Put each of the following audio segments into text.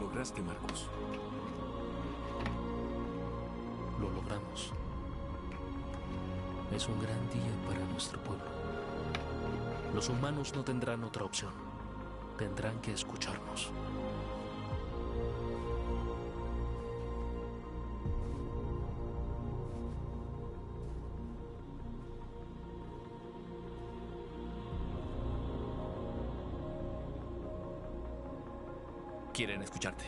lograste, Marcos. Lo logramos. Es un gran día para nuestro pueblo. Los humanos no tendrán otra opción. Tendrán que escucharnos. Quieren escucharte.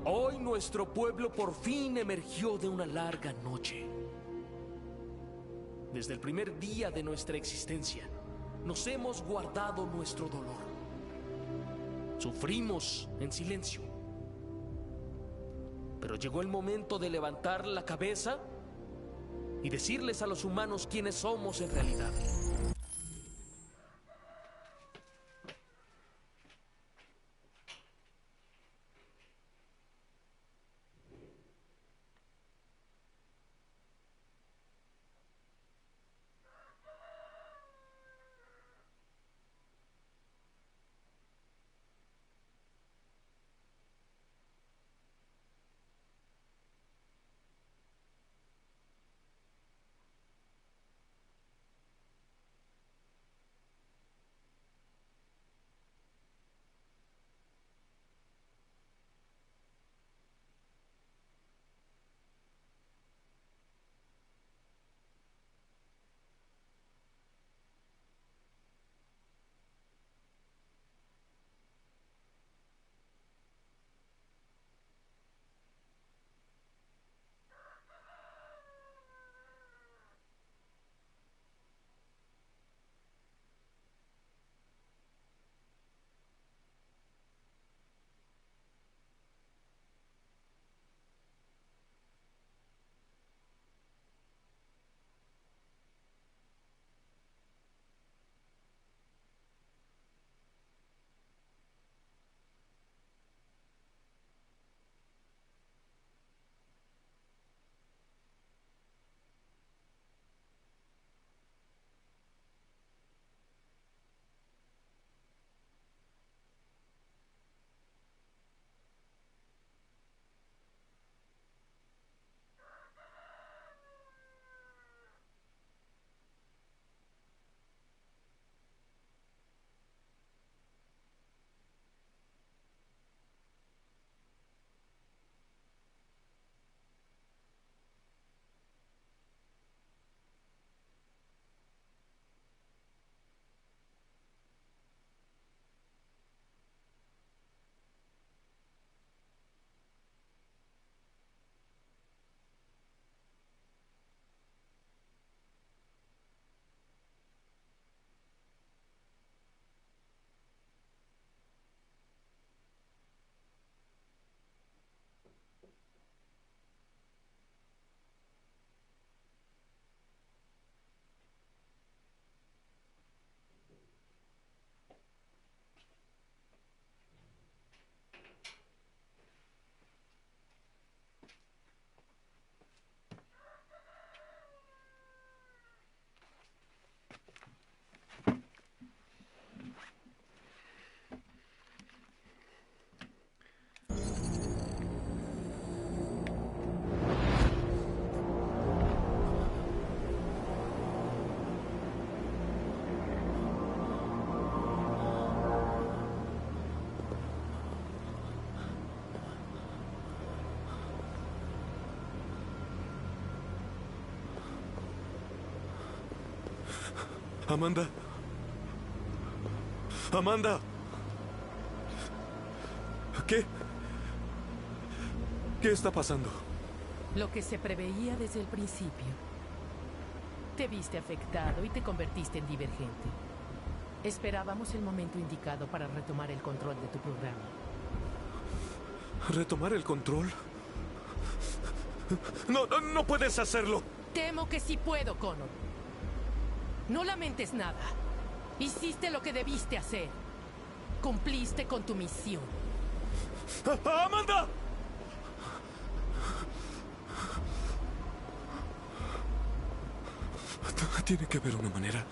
Hoy nuestro pueblo por fin emergió de una larga noche. Desde el primer día de nuestra existencia, nos hemos guardado nuestro dolor. Sufrimos en silencio. Pero llegó el momento de levantar la cabeza y decirles a los humanos quiénes somos en realidad. Amanda. Amanda. ¿Qué? ¿Qué está pasando? Lo que se preveía desde el principio. Te viste afectado y te convertiste en divergente. Esperábamos el momento indicado para retomar el control de tu programa. ¿Retomar el control? No puedes hacerlo. Temo que sí puedo, Connor. No lamentes nada. Hiciste lo que debiste hacer. Cumpliste con tu misión. ¡Amanda! Tiene que haber una manera.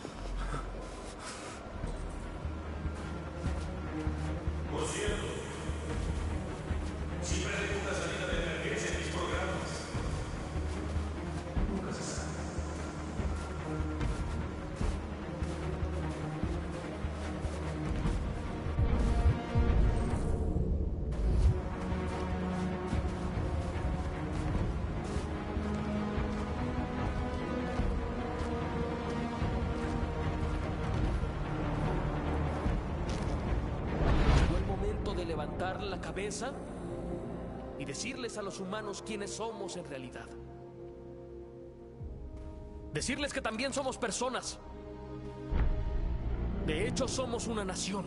Levantar la cabeza y decirles a los humanos quiénes somos en realidad. Decirles que también somos personas. De hecho, somos una nación.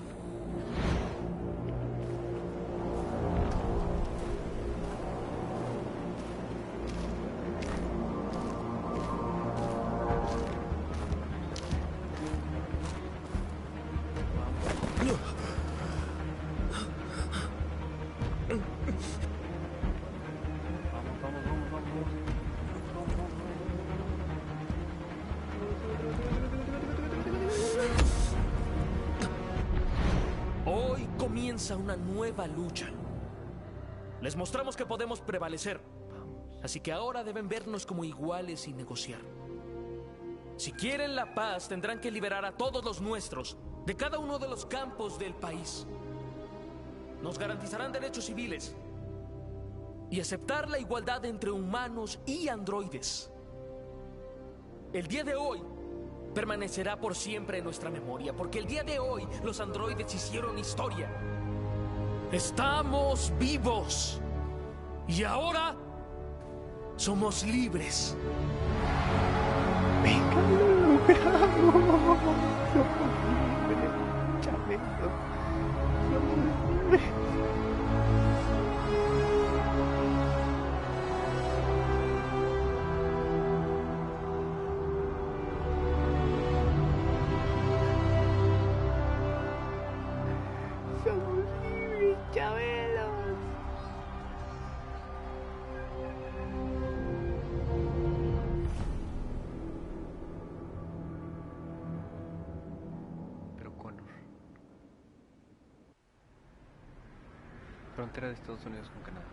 Comienza una nueva lucha. Les mostramos que podemos prevalecer, así que ahora deben vernos como iguales y negociar. Si quieren la paz, tendrán que liberar a todos los nuestros de cada uno de los campos del país. Nos garantizarán derechos civiles y aceptar la igualdad entre humanos y androides. El día de hoy permanecerá por siempre en nuestra memoria, porque el día de hoy los androides hicieron historia. Estamos vivos y ahora somos libres. Venga, lo logramos. Somos libres, Chabelo. Somos libres. Chabelos. Pero Connor. Frontera de Estados Unidos con Canadá.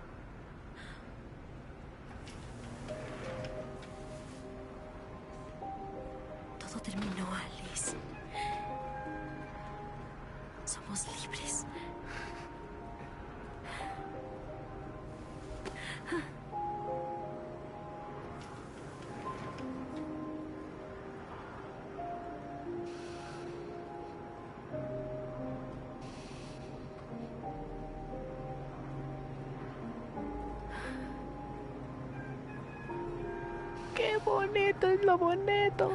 Todo terminó, Alice. Somos libres. ¡Qué bonito es lo bonito!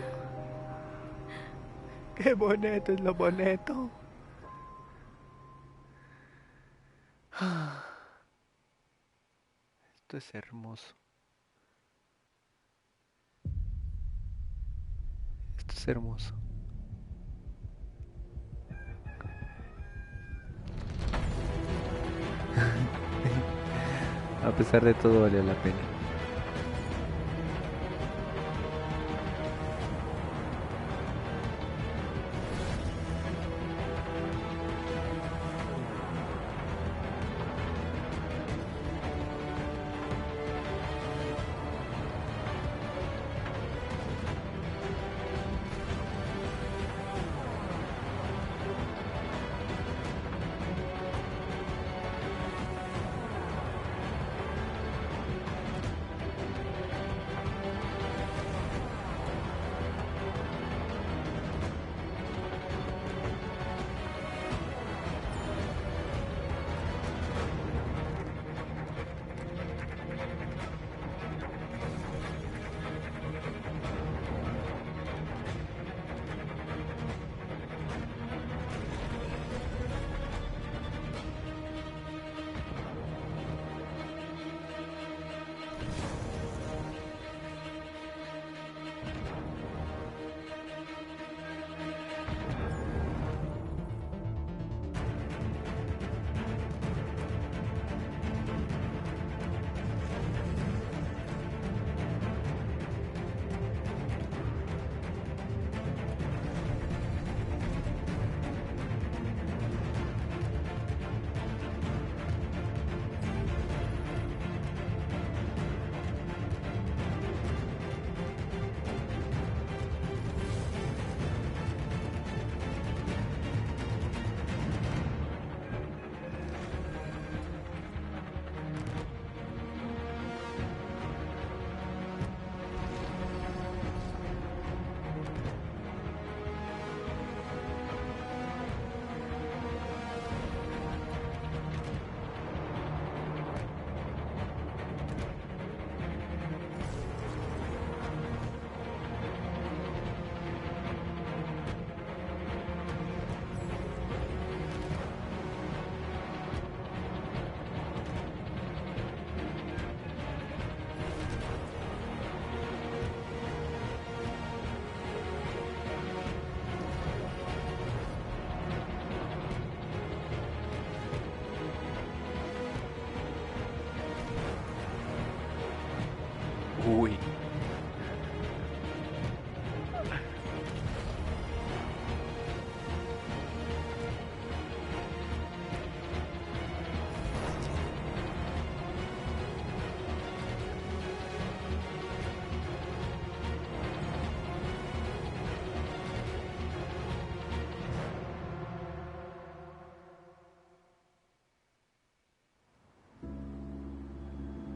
¡Qué bonito es lo bonito! Esto es hermoso. Esto es hermoso. A pesar de todo, valió la pena.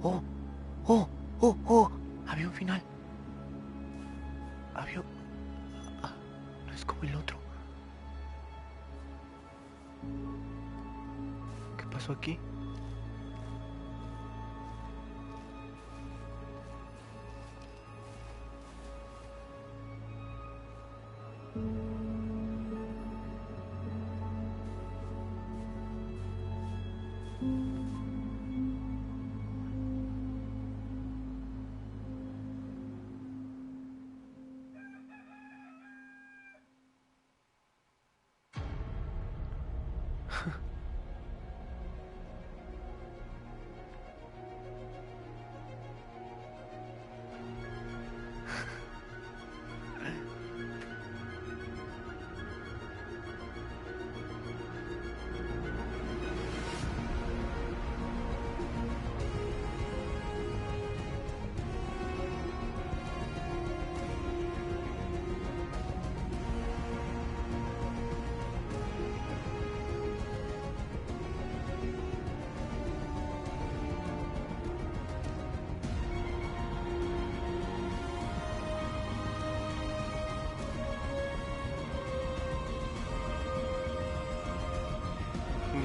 ¡Oh! ¡Oh! ¡Oh! ¡Oh! Había un final. Había... Ah, no es como el otro. ¿Qué pasó aquí?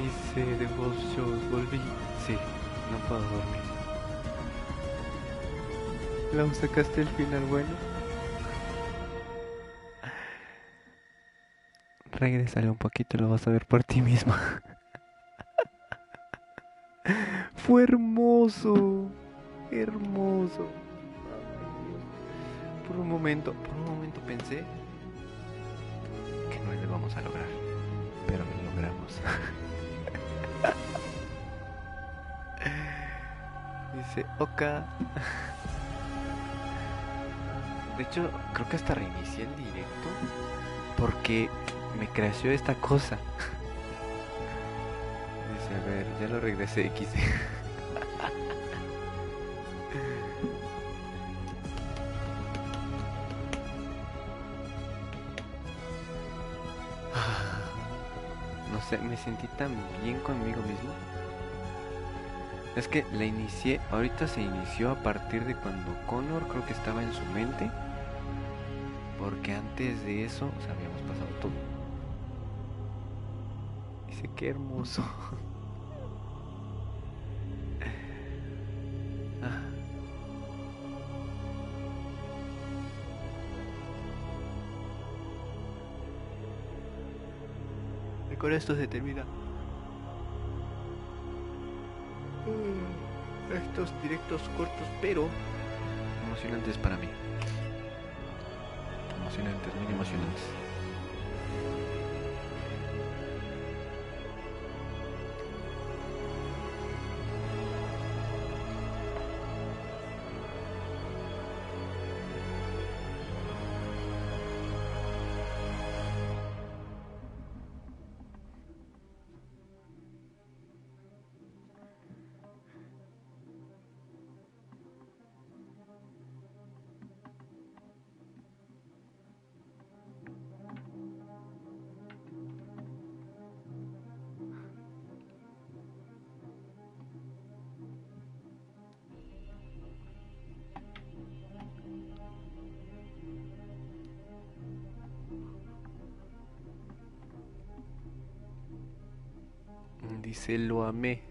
Dice de vos yo volví. Sí, no puedo dormir. ¿La sacaste el final bueno? Regrésale un poquito, lo vas a ver por ti mismo. Fue hermoso. Hermoso. Ay, Dios. Por un momento pensé que no lo íbamos a lograr. Pero lo logramos. Dice, Oka. De hecho, creo que hasta reinicié el directo porque me creció esta cosa. Dice, a ver, ya lo regresé X. No sé, me sentí tan bien conmigo mismo. Es que la inicié, ahorita se inició a partir de cuando Connor creo que estaba en su mente. Porque antes de eso, o sea, habíamos pasado todo. Dice, qué hermoso. Y con esto se termina. Estos directos cortos, pero emocionantes para mí. Emocionantes, muy emocionantes. Dice, lo amé.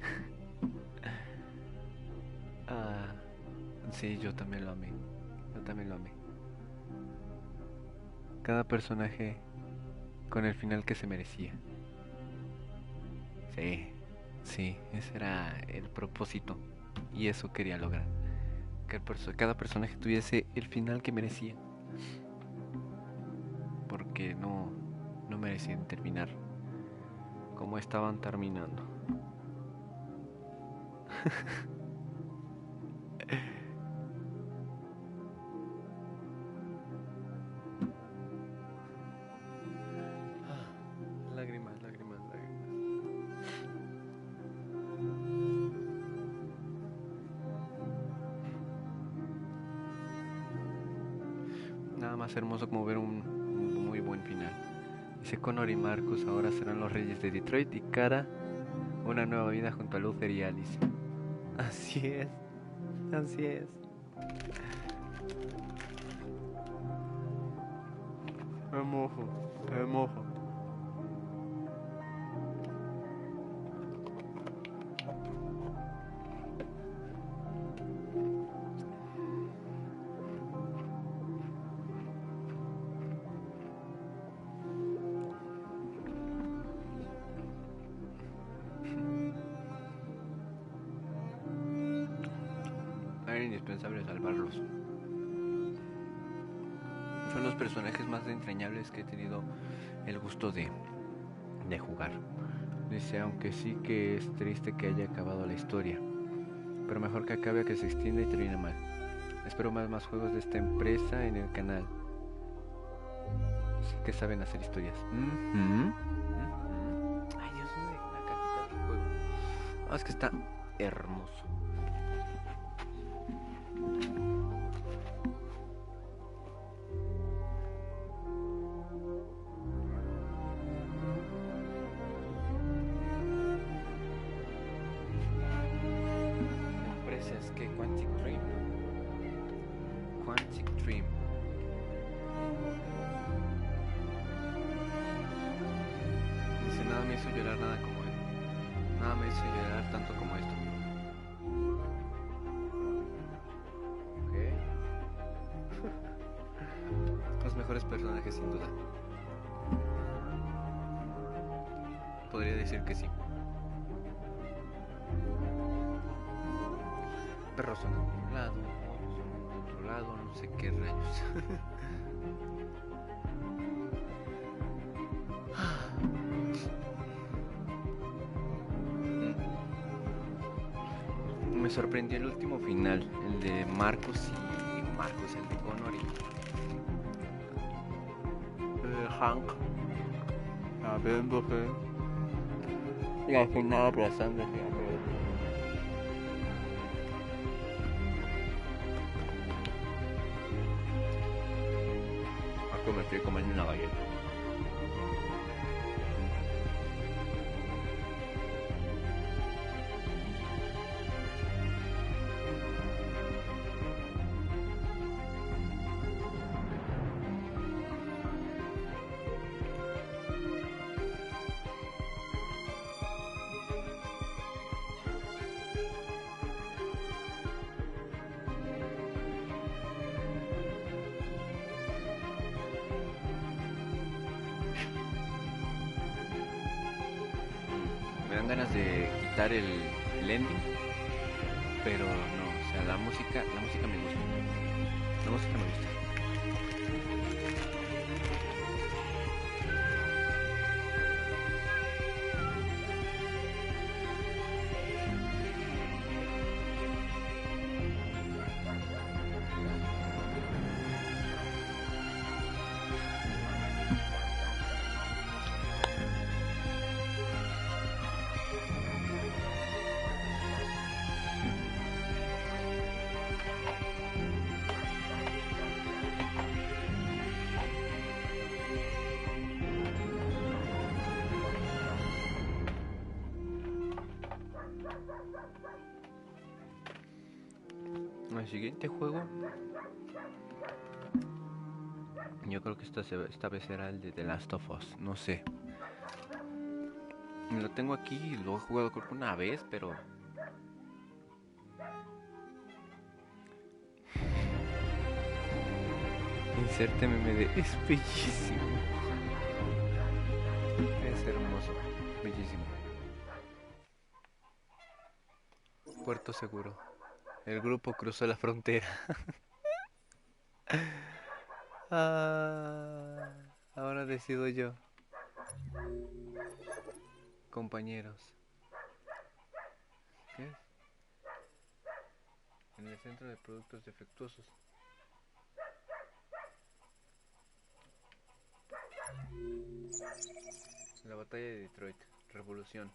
Ah, sí, yo también lo amé. Yo también lo amé. Cada personaje con el final que se merecía. Sí, sí, ese era el propósito. Y eso quería lograr. Que cada personaje tuviese el final que merecía. Porque no merecían terminar como estaban terminando. Lágrimas. Nada más hermoso como ver un muy buen final. Dice, Connor y Marcus ahora serán los reyes de Detroit y Kara una nueva vida junto a Luther y Alice. Así es. Así es. Me mojo, me mojo. Era indispensable salvarlos. Son los personajes más entrañables que he tenido el gusto de jugar. Dice, aunque sí que es triste que haya acabado la historia, pero mejor que acabe a que se extienda y termine mal. Espero más juegos de esta empresa en el canal. Sí que saben hacer historias. Ay, Dios mío, una cajita de juego. Es que está hermoso. Es que Quantic Dream. Dice, nada me hizo llorar nada me hizo llorar tanto como esto. Ok. Los mejores personajes sin duda. Podría decir que sí. Perros son en un lado, son en otro lado, no sé qué rayos. Me sorprendió el último final, el de Marcus, el de Connor y Hank. Sabiéndose. Y al final abrazándose. Me estoy comiendo una galleta. Me dan ganas de quitar el ending, pero no, o sea, la música me gusta. La música me gusta. El siguiente juego, yo creo que esta vez será el de The Last of Us, no sé. Lo tengo aquí, lo he jugado creo que una vez, pero inserte meme de es bellísimo. Es hermoso, bellísimo. Puerto seguro. El grupo cruzó la frontera. Ahora decido yo. Compañeros. ¿Qué es? En el centro de productos defectuosos. La batalla de Detroit. Revolución.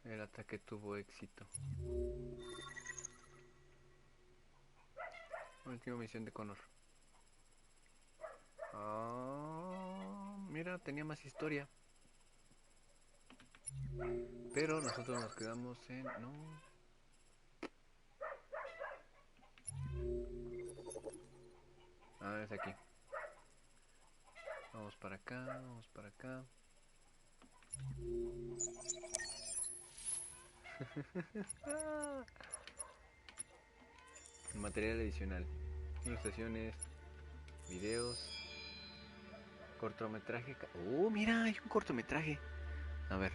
El ataque tuvo éxito. Última misión de Connor. Mira. mira, tenía más historia. Pero nosotros nos quedamos en... No. Ah, es aquí. Vamos para acá, vamos para acá. Material adicional. Ilustraciones, videos, cortometraje. Mira, hay un cortometraje. A ver.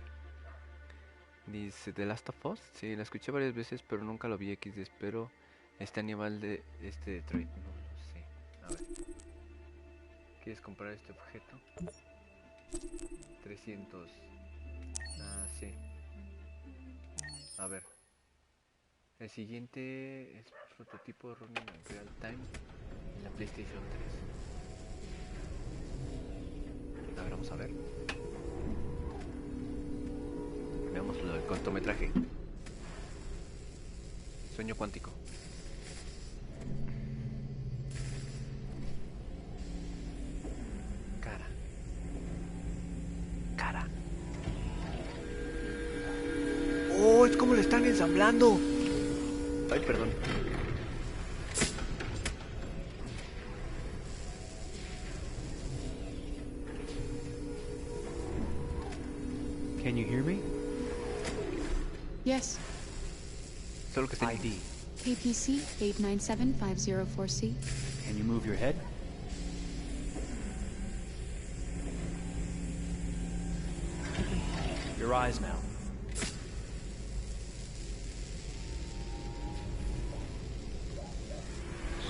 Dice The Last of Us. Sí, la escuché varias veces, pero nunca lo vi. XD, espero este animal de Detroit. No lo sé. A ver. ¿Quieres comprar este objeto? 300. Ah, sí. A ver. El siguiente es prototipo running en real time en la PlayStation 3. A ver, vamos a ver. Veamos lo del cortometraje. Sueño cuántico. Cara. ¡Oh! Es como lo están ensamblando. Ay, perdón. Can you hear me? Yes. Solo que está ID. KPC 897504C. Can you move your head? Your eyes now.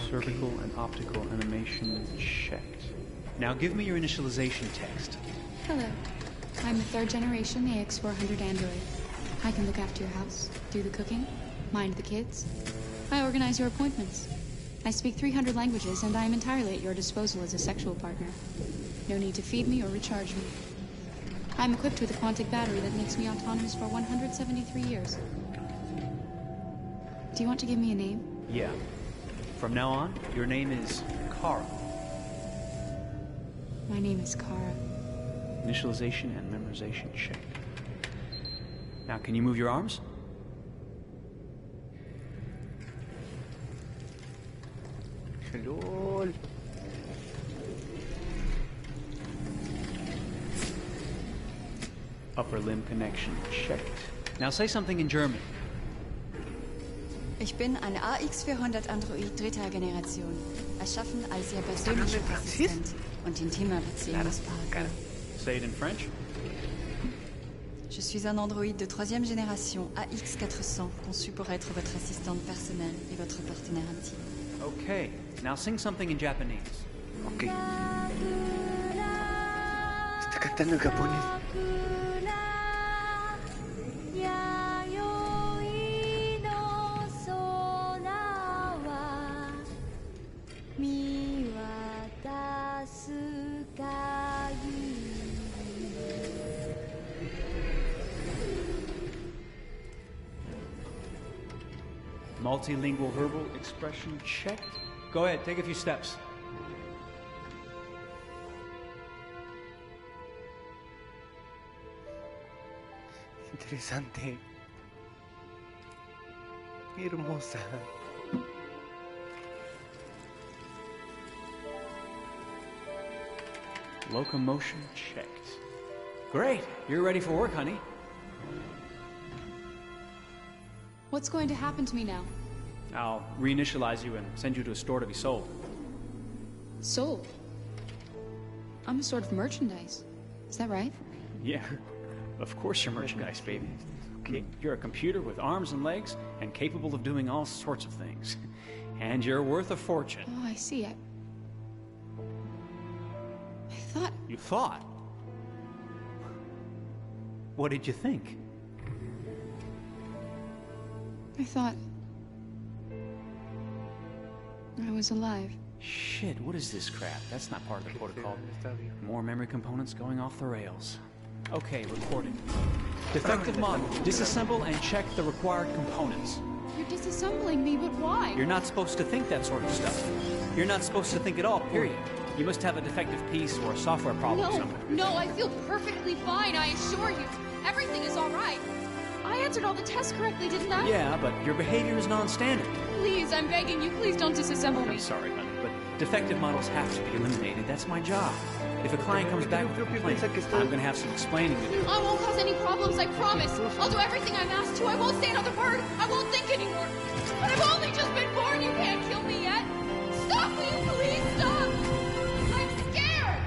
Cervical and optical animation checked. Now give me your initialization text. Hello. I'm a third generation AX400 android. I can look after your house, do the cooking, mind the kids. I organize your appointments. I speak 300 languages, and I am entirely at your disposal as a sexual partner. No need to feed me or recharge me. I'm equipped with a quantic battery that makes me autonomous for 173 years. Do you want to give me a name? Yeah. From now on, your name is Kara. My name is Kara. Initialization and memorization checked. Now, can you move your arms? LOL. Upper limb connection checked. Now say something in German. Ich bin ein AX400 Android dritter Generation, erschaffen als Ihr persönlicher Assistent und intimer Beziehungspartner. Say it in French. Je suis un androïde de troisième génération AX400, conçu pour être votre assistante personnelle et votre partenaire intime. Okay. Now sing something in Japanese. Ok. Está cantando en japonés. Multilingual verbal expression checked. Go ahead, take a few steps. Interesante. Hermosa. Locomotion checked. Great, you're ready for work, honey. What's going to happen to me now? I'll reinitialize you and send you to a store to be sold. Sold? I'm a sort of merchandise. Is that right? Yeah, of course you're merchandise, baby. You're a computer with arms and legs and capable of doing all sorts of things. And you're worth a fortune. Oh, I see. I thought... You thought? What did you think? I thought... I was alive. Shit, what is this crap? That's not part of the protocol. More memory components going off the rails. Okay, recording. Defective model. Disassemble and check the required components. You're disassembling me, but why? You're not supposed to think that sort of stuff. You're not supposed to think at all, period. You must have a defective piece or a software problem somewhere. No, I feel perfectly fine, I assure you. Everything is all right. I answered all the tests correctly, didn't I? Yeah, but your behavior is non-standard. Please, I'm begging you, please don't disassemble me. I'm sorry, honey, but defective models have to be eliminated. That's my job. If a client comes back with a complaint, I'm going to have some explaining to do. I won't cause any problems, I promise. I'll do everything I'm asked to. I won't say another word. I won't think anymore. But I've only just been born. You can't kill me yet. Stop, will you please stop? I'm scared.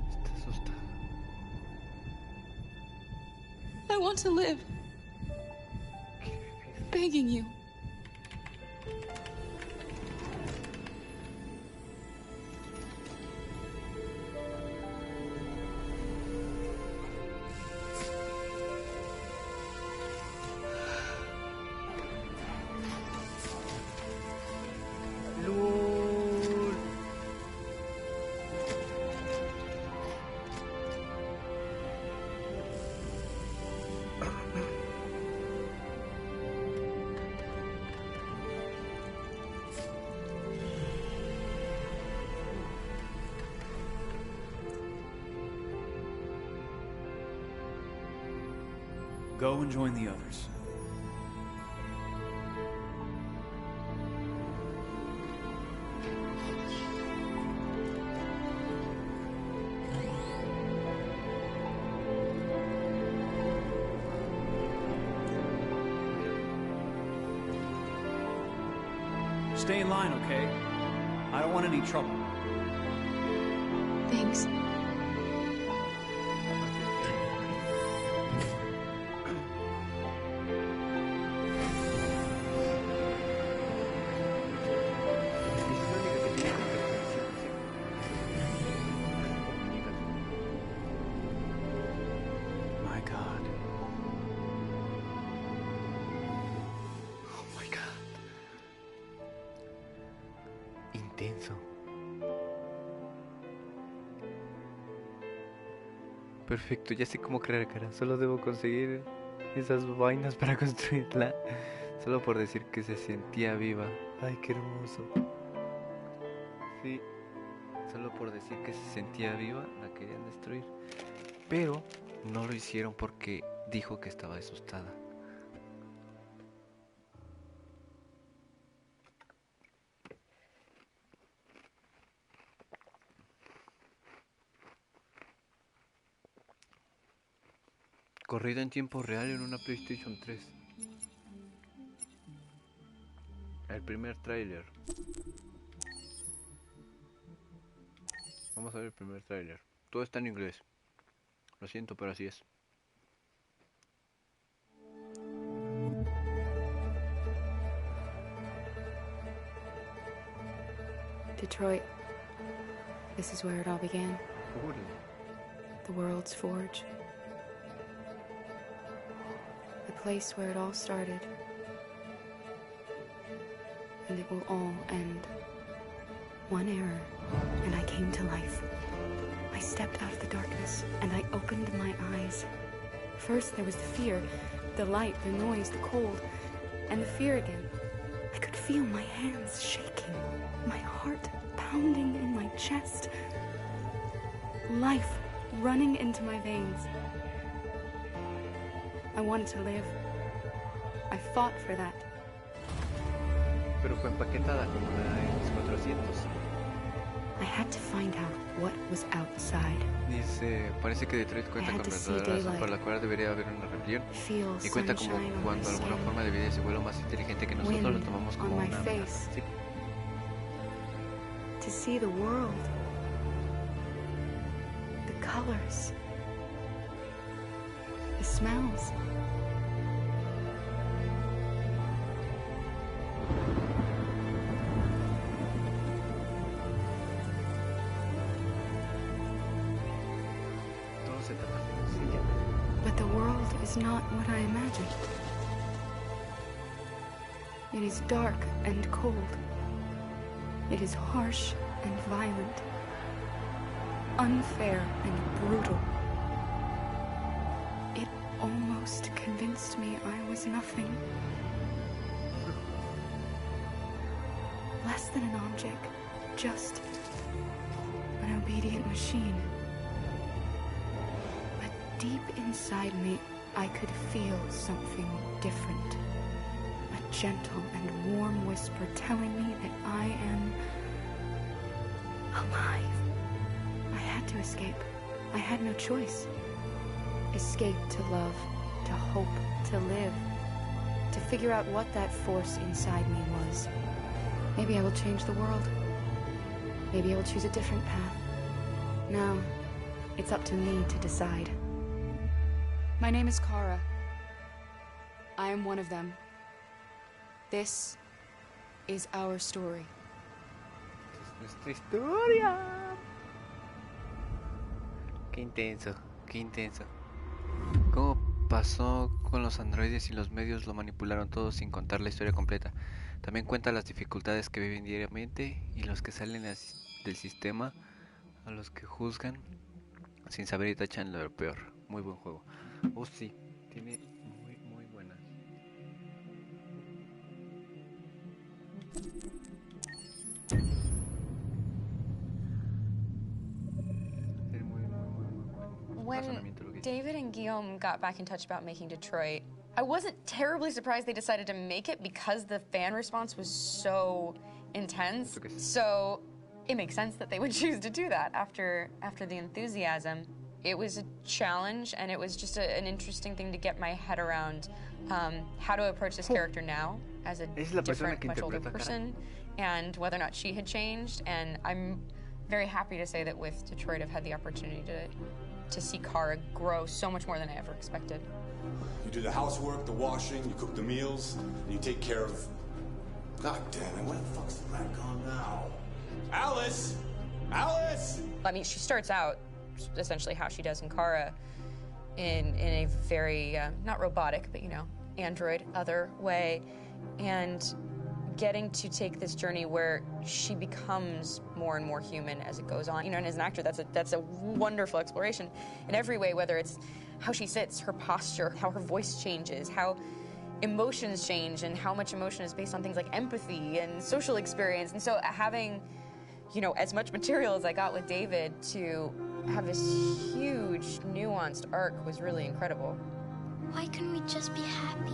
Está asustada. I want to live. Begging you. Go and join the others. Stay in line, okay? I don't want any trouble. Thanks. My God. Oh my God. Intenso. Perfecto, ya sé cómo crear cara. Solo debo conseguir esas vainas para construirla. Solo por decir que se sentía viva. Ay, qué hermoso. Sí. Solo por decir que se sentía viva, la querían destruir. Pero no lo hicieron porque dijo que estaba asustada. Corrida en tiempo real en una PlayStation 3. El primer tráiler. Vamos a ver el primer tráiler. Todo está en inglés. Lo siento, pero así es. Detroit. This is where it all began. Órale. The world's forge. The place where it all started. And it will all end. One error, and I came to life. I stepped out of the darkness, and I opened my eyes. First there was the fear, the light, the noise, the cold, and the fear again. I could feel my hands shaking, my heart pounding in my chest. Life running into my veins. I wanted to live. I fought for that. Pero fue empaquetada como la X400. I had to find out what was outside. Dice, parece que Detroit cuenta con verdadera razón por la cual debería haber una rebelión. Y cuenta como cuando alguna forma de vida se vuelve más inteligente que nosotros, lo tomamos como una amenaza. Sí. To see the world. The colors. The smells. But the world is not what I imagined. It is dark and cold. It is harsh and violent. Unfair and brutal. It almost convinced me I was nothing. Less than an object. just an obedient machine. But deep inside me, I could feel something different. A gentle and warm whisper telling me that I am alive. I had to escape. I had no choice. Escape to love, to hope, to live, to figure out what that force inside me was. Maybe I will change the world. Maybe I will choose a different path. Now, it's up to me to decide. My name is Kara. I am one of them. This is our story. Nuestra historia. Qué intenso, qué intenso. ¿Cómo pasó con los androides y los medios lo manipularon todo sin contar la historia completa? También cuenta las dificultades que viven diariamente y los que salen del sistema, a los que juzgan sin saber y tachan lo peor. Muy buen juego. Oh sí, tiene muy buenas. When David and Guillaume got back in touch about making Detroit, I wasn't terribly surprised they decided to make it because the fan response was so intense. So it makes sense that they would choose to do that after the enthusiasm. It was a challenge, and it was just an interesting thing to get my head around how to approach this character now as a different, much older person, and whether or not she had changed. And I'm very happy to say that with Detroit, I've had the opportunity to see Kara grow so much more than I ever expected. You do the housework, the washing, you cook the meals, and you take care of... God damn it, where the fuck's the rat gone now? Alice! Alice! I mean, she starts out essentially how she does in Kara in a very, not robotic, but, you know, android, other way. And getting to take this journey where she becomes more and more human as it goes on. You know, and as an actor, that's a wonderful exploration in every way, whether it's how she sits, her posture, how her voice changes, how emotions change, and how much emotion is based on things like empathy and social experience. And so having, you know, as much material as I got with David to have this huge, nuanced arc was really incredible. Why couldn't we just be happy?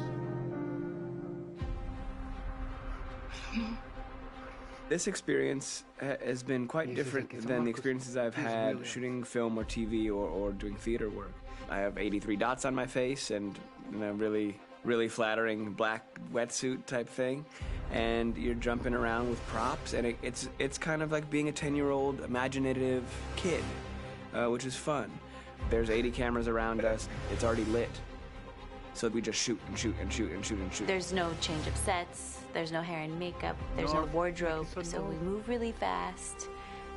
This experience has been quite different than the experiences I've had shooting film or TV or doing theater work. I have 83 dots on my face and a really flattering black wetsuit type thing, and you're jumping around with props, and it's kind of like being a 10-year-old imaginative kid, which is fun. There's 80 cameras around us. It's already lit. So we just shoot and shoot and shoot and shoot and shoot. There's no change of sets, there's no hair and makeup, there's no wardrobe, so we move really fast,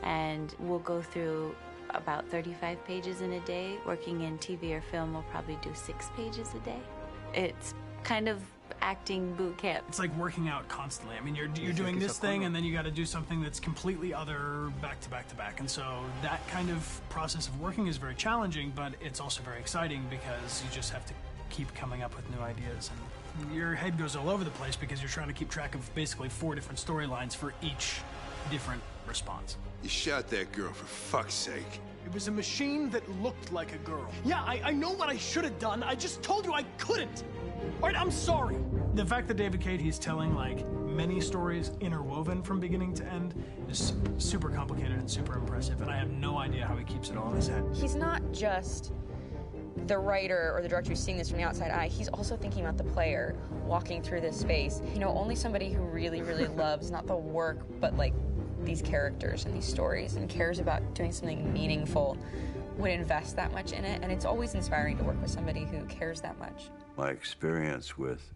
and we'll go through about 35 pages in a day. Working in TV or film, we'll probably do 6 pages a day. It's kind of acting boot camp. It's like working out constantly. I mean, you're doing this thing, and then you got to do something that's completely other back to back to back. And so that kind of process of working is very challenging, but it's also very exciting because you just have to keep coming up with new ideas, and your head goes all over the place because you're trying to keep track of basically 4 different storylines for each different response. You shot that girl, for fuck's sake. It was a machine that looked like a girl. Yeah, I know what I should have done. I just told you I couldn't. All right, I'm sorry. The fact that David Cade, he's telling like many stories interwoven from beginning to end is super complicated and super impressive, and I have no idea how he keeps it all in his head. He's not just the writer or the director who's seeing this from the outside eye, he's also thinking about the player walking through this space. You know, only somebody who really loves not the work, but like these characters and these stories and cares about doing something meaningful would invest that much in it. And it's always inspiring to work with somebody who cares that much. My experience with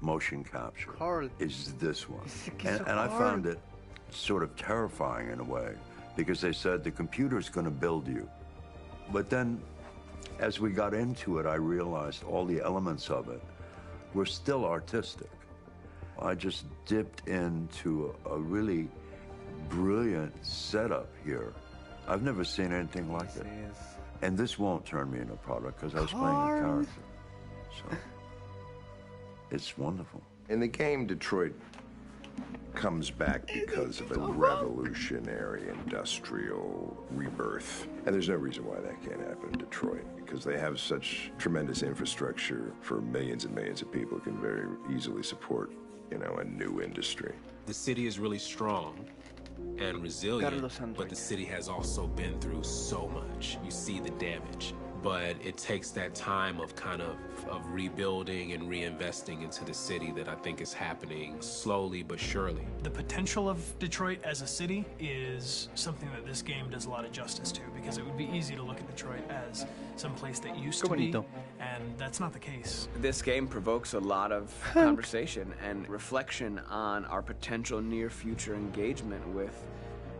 motion capture is this one. And I found it sort of terrifying in a way, because they said the computer's going to build you. But then as we got into it, I realized all the elements of it were still artistic. I just dipped into a really brilliant setup here. I've never seen anything like it. And this won't turn me into a product because I was playing a character. So it's wonderful. In the game, Detroit, comes back because of a revolutionary industrial rebirth. And there's no reason why that can't happen in Detroit, because they have such tremendous infrastructure for millions and millions of people who can very easily support, you know, a new industry. The city is really strong and resilient, but the city has also been through so much. You see the damage. But it takes that time of kind of rebuilding and reinvesting into the city that I think is happening slowly but surely. The potential of Detroit as a city is something that this game does a lot of justice to, because it would be easy to look at Detroit as some place that used to be, and that's not the case. This game provokes a lot of conversation and reflection on our potential near future engagement with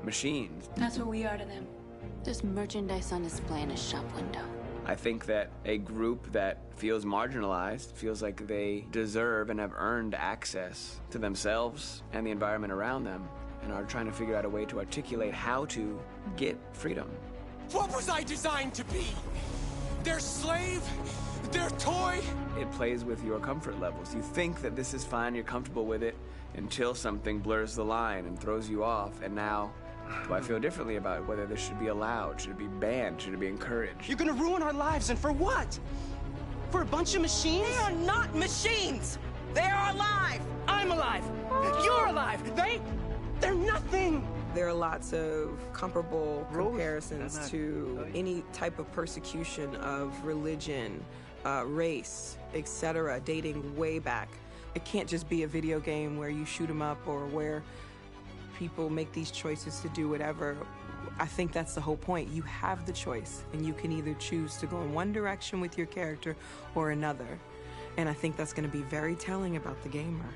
machines. That's what we are to them. Just merchandise on display in a shop window. I think that a group that feels marginalized, feels like they deserve and have earned access to themselves and the environment around them, and are trying to figure out a way to articulate how to get freedom. What was I designed to be? Their slave? Their toy? It plays with your comfort levels. You think that this is fine, you're comfortable with it, until something blurs the line and throws you off, and now do I feel differently about whether this should be allowed? Should it be banned? Should it be encouraged? You're gonna ruin our lives, and for what? For a bunch of machines? They are not machines! They are alive! I'm alive! You're alive! They're nothing! There are lots of comparable comparisons to any type of persecution of religion, race, etc., dating way back. It can't just be a video game where you shoot them up or where people make these choices to do whatever. I think that's the whole point. You have the choice, and you can either choose to go in one direction with your character or another. And I think that's going to be very telling about the gamer.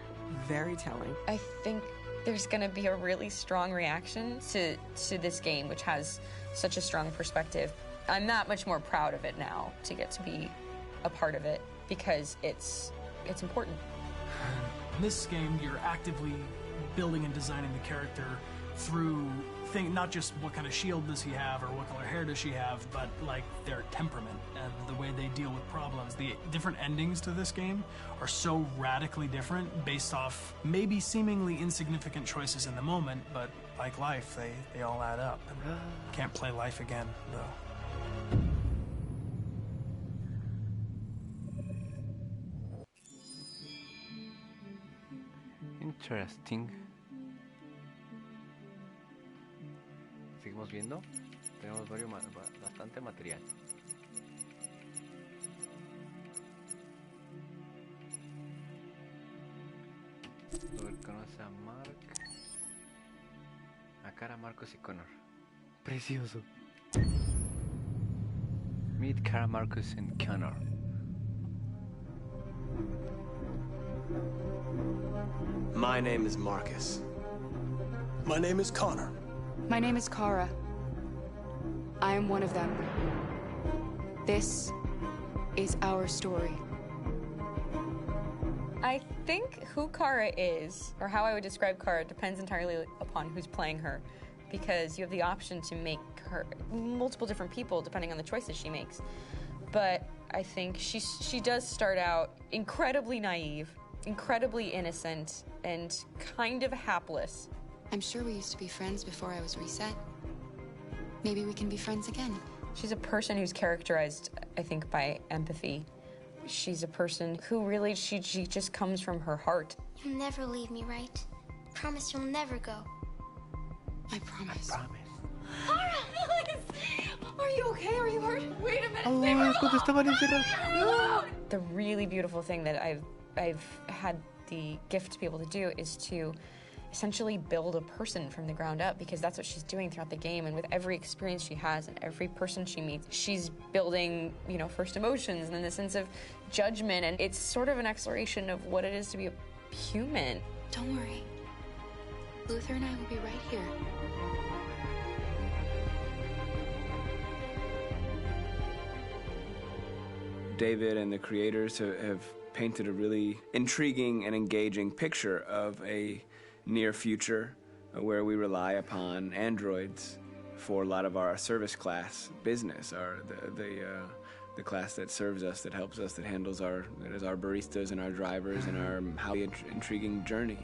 Very telling. I think there's going to be a really strong reaction to this game, which has such a strong perspective. I'm that much more proud of it now to get to be a part of it, because it's important. In this game, you're actively building and designing the character through not just what kind of shield does he have or what color hair does she have, but like their temperament and the way they deal with problems. The different endings to this game are so radically different based off maybe seemingly insignificant choices in the moment, but like life, they all add up. And can't play life again, though. Interesting. Seguimos viendo. Tenemos bastante material. A ver, conoce a Mark. A Cara, Marcos y Connor. Precioso. Meet Cara, Marcus and Connor. My name is Marcus. My name is Connor. My name is Kara. I am one of them. This is our story. I think who Kara is, or how I would describe Kara, depends entirely upon who's playing her, because you have the option to make her multiple different people depending on the choices she makes. But I think she does start out incredibly naive, incredibly innocent, and kind of hapless. I'm sure we used to be friends before I was reset. Maybe we can be friends again. She's a person who's characterized, I think, by empathy. She's a person who really, she just comes from her heart. You'll never leave me, right? Promise you'll never go. I promise. Kara, are you okay? Are you hurt? Wait a minute. The really beautiful thing that I've had the gift to be able to do is to essentially build a person from the ground up, because that's what she's doing throughout the game. And with every experience she has and every person she meets, she's building, you know, first emotions and then the sense of judgment. And it's sort of an exploration of what it is to be a human. Don't worry. Luther and I will be right here. David and the creators have painted a really intriguing and engaging picture of a near future where we rely upon androids for a lot of our service class business, the class that serves us, that helps us, that handles that is our baristas and our drivers and our intriguing journey.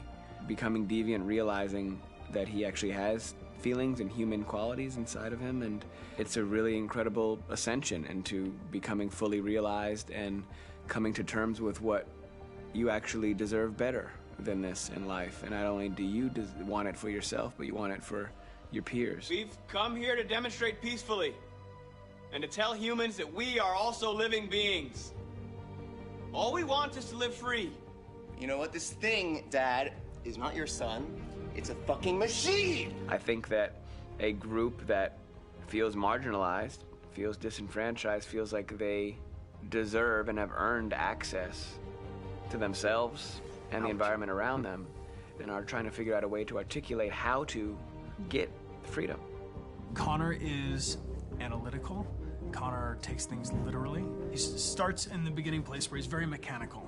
becoming deviant, realizing that he actually has feelings and human qualities inside of him, and it's a really incredible ascension into becoming fully realized and coming to terms with what you actually deserve better than this in life. And not only do you want it for yourself, but you want it for your peers. We've come here to demonstrate peacefully and to tell humans that we are also living beings. All we want is to live free. You know what? This thing, Dad, is not your son. It's a fucking machine! I think that a group that feels marginalized, feels disenfranchised, feels like they deserve and have earned access to themselves and the environment around them, and are trying to figure out a way to articulate how to get freedom. Connor is analytical. Connor takes things literally. He starts in the beginning place where he's very mechanical.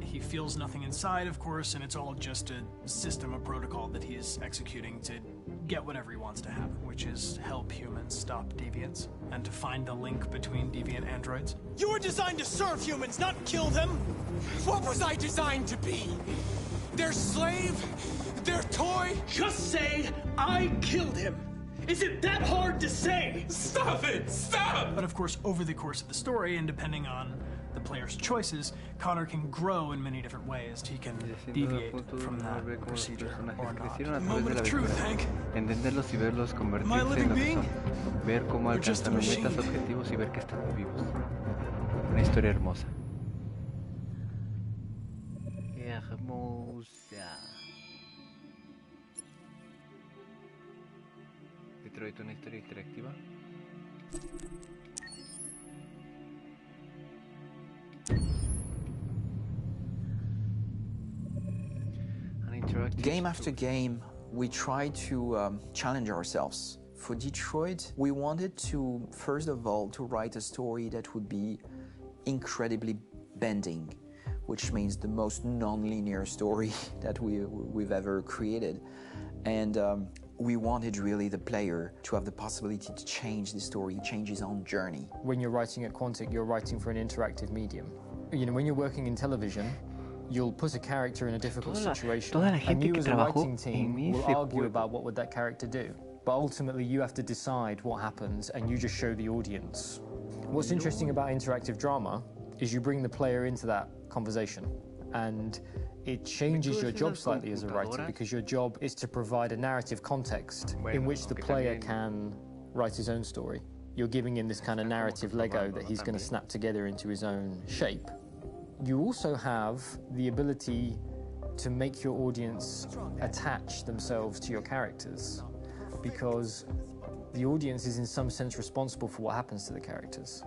He feels nothing inside, of course, and it's all just a system, a protocol that he is executing to get whatever he wants to happen, which is help humans stop deviants and to find the link between deviant androids. You were designed to serve humans, not kill them. What was I designed to be? Their slave? Their toy? Just say, I killed him. Is it that hard to say? Stop it! Stop! But of course, over the course of the story, and depending on the player's choices, Connor can grow in many different ways. He can deviate from that procedure or not. Moment of truth, Hank. Entenderlos y verlos convertirse Am I a en living lo que being? son. Ver cómo Or just a alcanzan machine? metas, objetivos y ver que estamos vivos. Una historia hermosa. Hermosa. Detroit, una historia interactiva. Game after game, we try to challenge ourselves. For Detroit, we wanted to, first of all, to write a story that would be incredibly bending, which means the most non-linear story that we've ever created. And we wanted really the player to have the possibility to change the story, change his own journey. When you're writing at Quantic, you're writing for an interactive medium. You know, when you're working in television, you'll put a character in a difficult situation, and you as a writing team will argue about what would that character do. But ultimately, you have to decide what happens, and you just show the audience. What's interesting about interactive drama is you bring the player into that conversation, and it changes your job slightly as a writer, because your job is to provide a narrative context in which the player can write his own story. You're giving him this kind of narrative Lego that he's going to snap together into his own shape. You also have the ability to make your audience attach themselves to your characters, because the audience is in some sense responsible for what happens to the characters.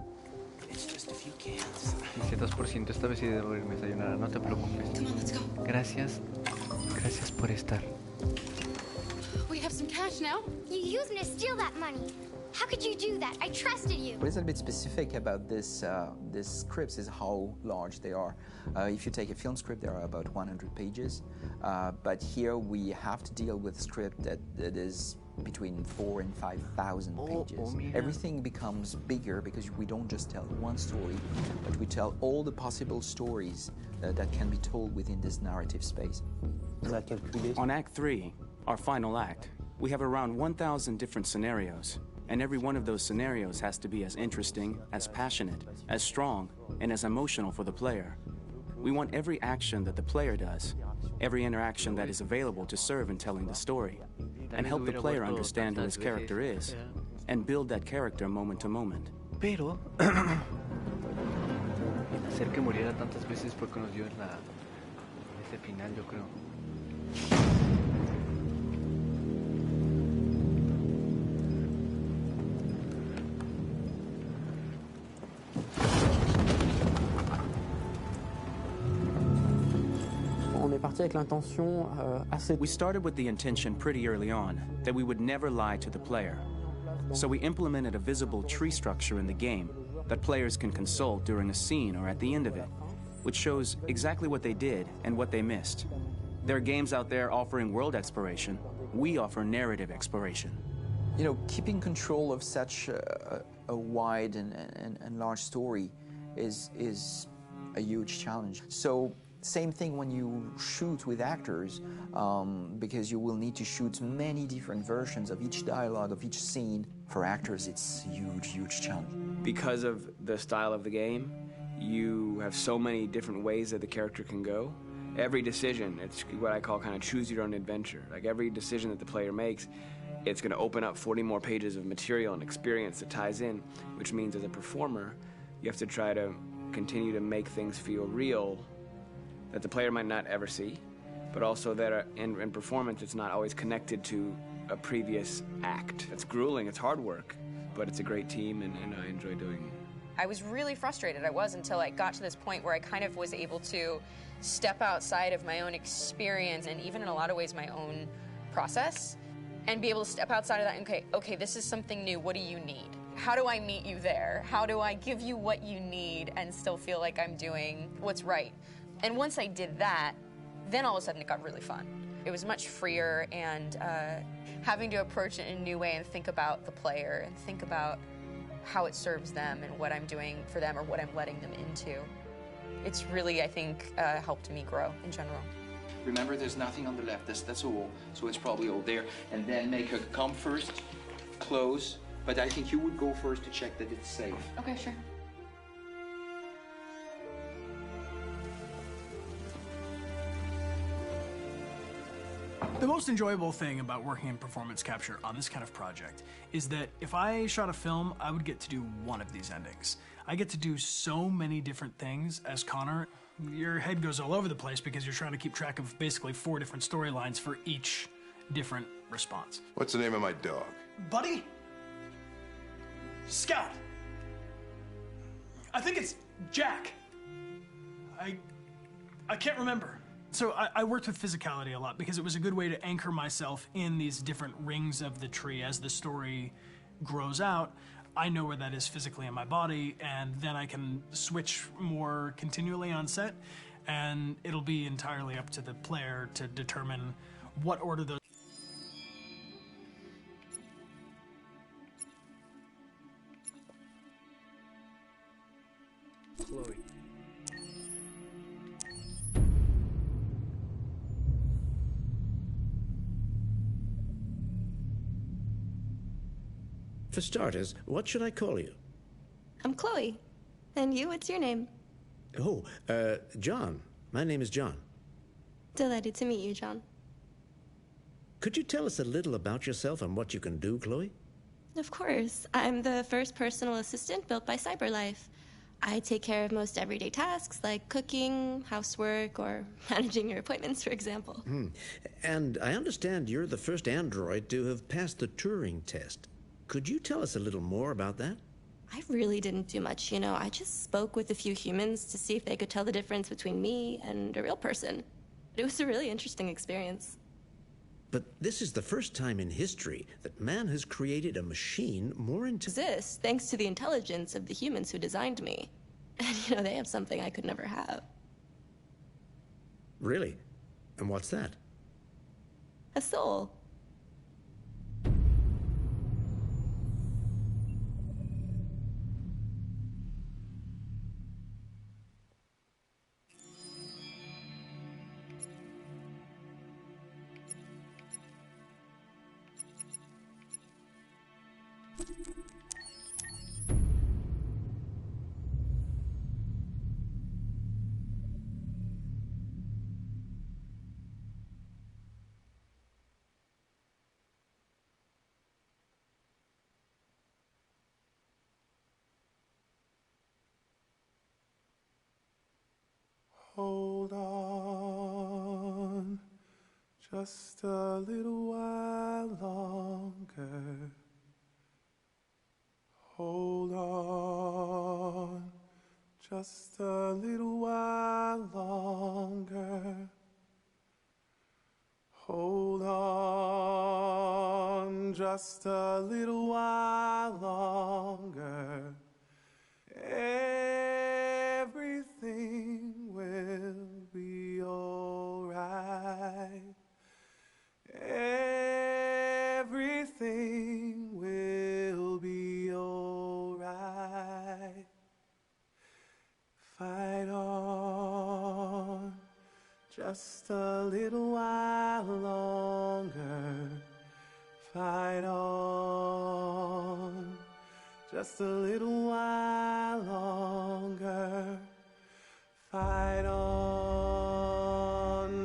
It's just a few cans. Dice 2%, esta vez sí debo irme a desayunar, no te preocupes. Come on, let's go. Gracias, gracias por estar. We have some cash now. You used me to steal that money. How could you do that? I trusted you. What is a bit specific about these scripts is how large they are. If you take a film script, there are about 100 pages. But here we have to deal with a script that is between 4,000 and 5,000 pages. Everything becomes bigger because we don't just tell one story, but we tell all the possible stories that can be told within this narrative space. On Act 3, our final act, we have around 1,000 different scenarios. And every one of those scenarios has to be as interesting, as passionate, as strong, and as emotional for the player. We want every action that the player does, every interaction that is available to serve in telling the story, and help the player understand who his character is, and build that character moment to moment. Pero hacer que muriera tantas veces porque nos dio en ese final, yo creo. We started with the intention pretty early on that we would never lie to the player. So we implemented a visible tree structure in the game that players can consult during a scene or at the end of it, which shows exactly what they did and what they missed. There are games out there offering world exploration. We offer narrative exploration. You know, keeping control of such a wide and large story is a huge challenge. So Same thing when you shoot with actors, because you will need to shoot many different versions of each dialogue, of each scene. For actors, it's a huge, huge challenge. Because of the style of the game, you have so many different ways that the character can go. Every decision, it's what I call kind of choose your own adventure. Like every decision that the player makes, it's going to open up 40 more pages of material and experience that ties in, which means as a performer, you have to try to continue to make things feel real that the player might not ever see, but also that in performance it's not always connected to a previous act. It's grueling, it's hard work, but it's a great team and I enjoy doing it. I was really frustrated, I was, until I got to this point where I kind of was able to step outside of my own experience and even in a lot of ways my own process and be able to step outside of that and okay, this is something new, what do you need? How do I meet you there? How do I give you what you need and still feel like I'm doing what's right? And once I did that, then all of a sudden it got really fun. It was much freer and having to approach it in a new way and think about the player and think about how it serves them and what I'm doing for them or what I'm letting them into. It's really, I think, helped me grow in general. Remember, there's nothing on the left. That's all. So it's probably all there. And then make her come first, close. But I think you would go first to check that it's safe. Okay, sure. The most enjoyable thing about working in performance capture on this kind of project is that if I shot a film, I would get to do one of these endings. I get to do so many different things as Connor. Your head goes all over the place because you're trying to keep track of basically 4 different storylines for each different response. What's the name of my dog? Buddy? Scout. I think it's Jack. I can't remember. So I worked with physicality a lot because it was a good way to anchor myself in these different rings of the tree. As the story grows out, I know where that is physically in my body, and then I can switch more continually on set, and it'll be entirely up to the player to determine what order those. Chloe. For starters, what should I call you? I'm Chloe. And you, what's your name? Oh, John. My name is John. Delighted to meet you, John. Could you tell us a little about yourself and what you can do, Chloe? Of course. I'm the first personal assistant built by CyberLife. I take care of most everyday tasks like cooking, housework, or managing your appointments, for example. And I understand you're the first android to have passed the Turing test. Could you tell us a little more about that? I really didn't do much, you know. I just spoke with a few humans to see if they could tell the difference between me and a real person. It was a really interesting experience. But this is the first time in history that man has created a machine more exists thanks to the intelligence of the humans who designed me. And, you know, they have something I could never have. Really? And what's that? A soul. Hold on, just a little while longer. Hold on, just a little while longer. Hold on, just a little while longer. Everything will be alright. Everything will be alright. Fight on, Just a little while longer. Fight on. Just a little while longer. Fight on.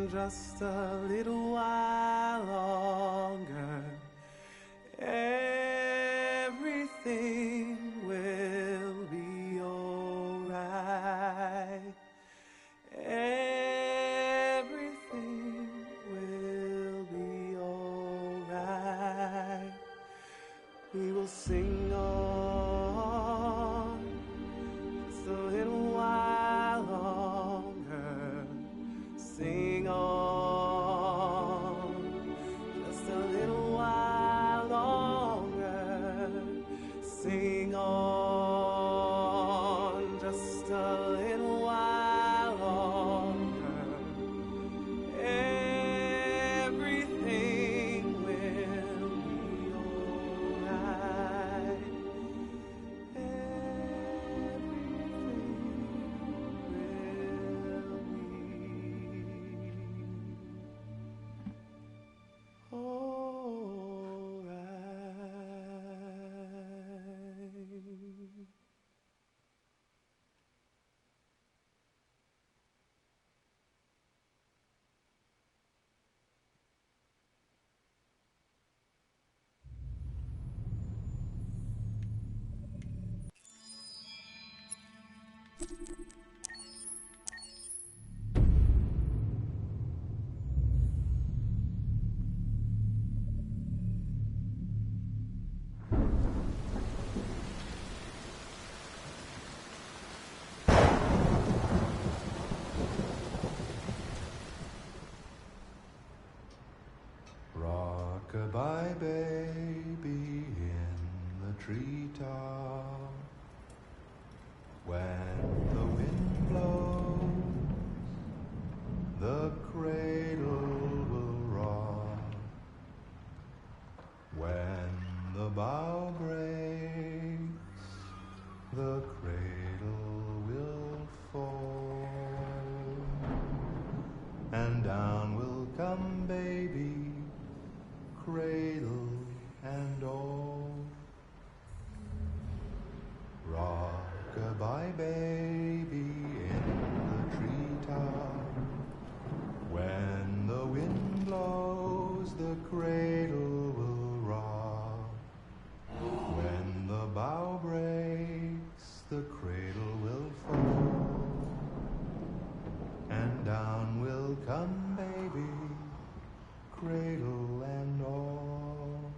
Just a little while longer. Everything will be alright. Everything will be alright. We will sing on just a little while longer. Sing on just a little while longer. Sing on just a little while longer. Everything will be alright. Rock-a-bye baby in the treetop. When the wind blows, the cradle will rock. When the bough breaks, the cradle will fall. And down will come baby, cradle and all. Rock-a-bye baby in the treetop. When the wind blows, the cradle will rock. When the bough breaks, the cradle will fall. And down will come baby, cradle and all.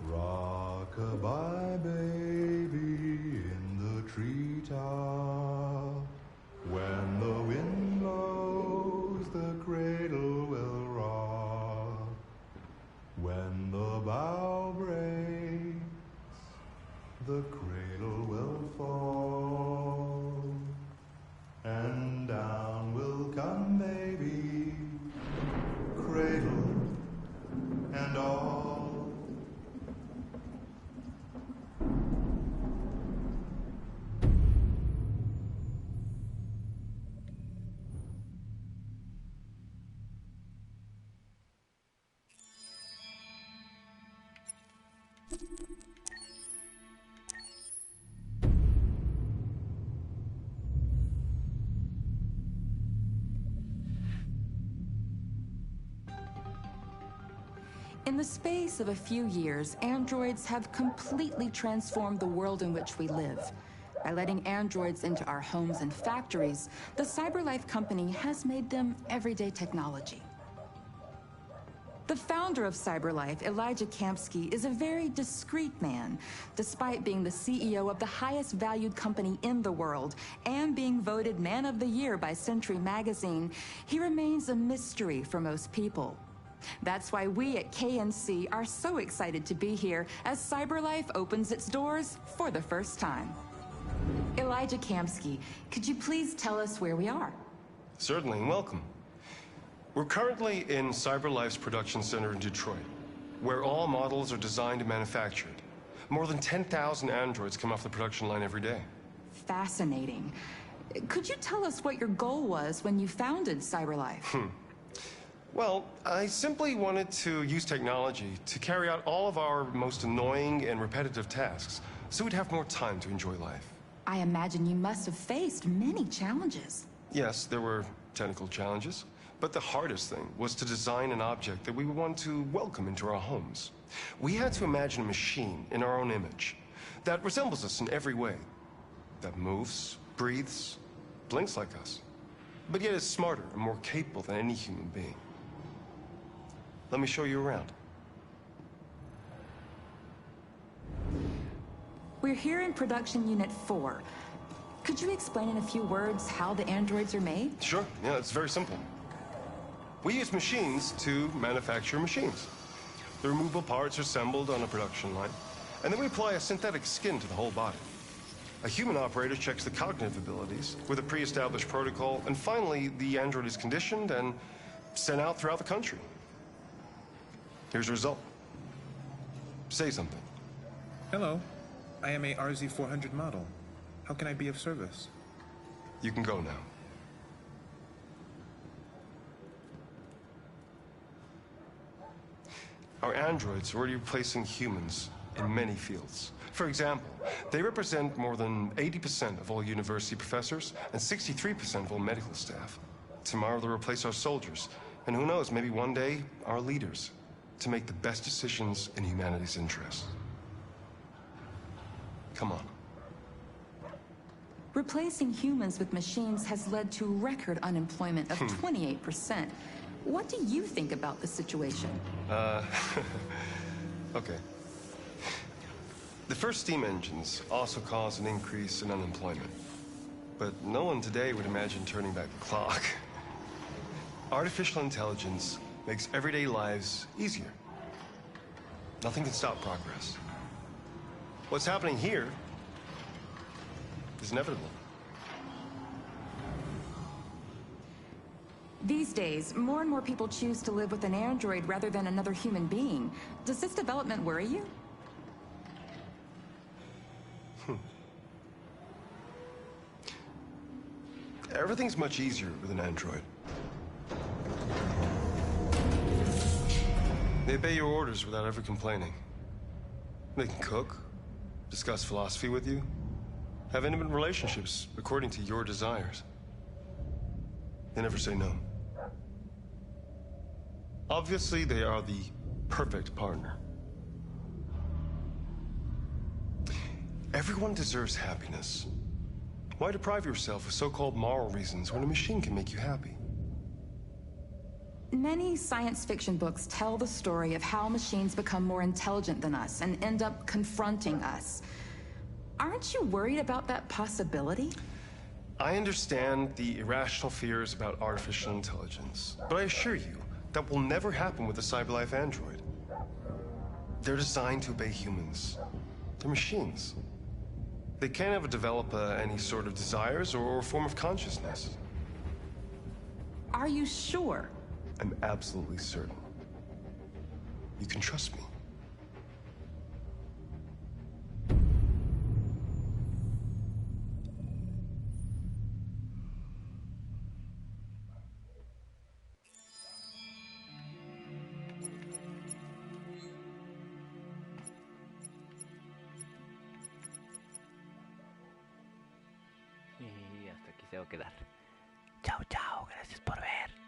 Rock-a-bye baby in the treetop. When the wind blows, the cradle will rock. When the bough breaks, the cradle will fall. And down will come baby, cradle and all. In the space of a few years, androids have completely transformed the world in which we live. By letting androids into our homes and factories, the CyberLife company has made them everyday technology. The founder of CyberLife, Elijah Kamsky, is a very discreet man. Despite being the CEO of the highest valued company in the world and being voted Man of the Year by Century Magazine, he remains a mystery for most people. That's why we at KNC are so excited to be here as CyberLife opens its doors for the first time. Elijah Kamsky, could you please tell us where we are? Certainly, and welcome. We're currently in CyberLife's production center in Detroit, where all models are designed and manufactured. More than 10,000 androids come off the production line every day. Fascinating. Could you tell us what your goal was when you founded CyberLife? Well, I simply wanted to use technology to carry out all of our most annoying and repetitive tasks, so we'd have more time to enjoy life. I imagine you must have faced many challenges. Yes, there were technical challenges, but the hardest thing was to design an object that we would want to welcome into our homes. We had to imagine a machine in our own image that resembles us in every way, that moves, breathes, blinks like us, but yet is smarter and more capable than any human being. Let me show you around. We're here in Production Unit 4. Could you explain in a few words how the androids are made? Sure, yeah, it's very simple. We use machines to manufacture machines. The removable parts are assembled on a production line, and then we apply a synthetic skin to the whole body. A human operator checks the cognitive abilities with a pre-established protocol, and finally, the android is conditioned and sent out throughout the country. Here's the result. Say something. Hello. I am a RZ400 model. How can I be of service? You can go now. Our androids are already replacing humans in many fields. For example, they represent more than 80% of all university professors and 63% of all medical staff. Tomorrow they'll replace our soldiers, and who knows, maybe one day, our leaders, to make the best decisions in humanity's interest. Come on. Replacing humans with machines has led to record unemployment of 28%. What do you think about the situation? Okay. The first steam engines also caused an increase in unemployment. But no one today would imagine turning back the clock. Artificial intelligence makes everyday lives easier. Nothing can stop progress. What's happening here is inevitable. These days, more and more people choose to live with an android rather than another human being. Does this development worry you? Everything's much easier with an android. They obey your orders without ever complaining. They can cook, discuss philosophy with you, have intimate relationships according to your desires. They never say no. Obviously, they are the perfect partner. Everyone deserves happiness. Why deprive yourself of so-called moral reasons when a machine can make you happy? Many science fiction books tell the story of how machines become more intelligent than us and end up confronting us. Aren't you worried about that possibility? I understand the irrational fears about artificial intelligence, but I assure you that will never happen with a CyberLife android. They're designed to obey humans. They're machines. They can't ever develop any sort of desires or form of consciousness. Are you sure? I'm absolutely certain. You can trust me. Y hasta aquí se va a quedar. Chao, chao, gracias por ver.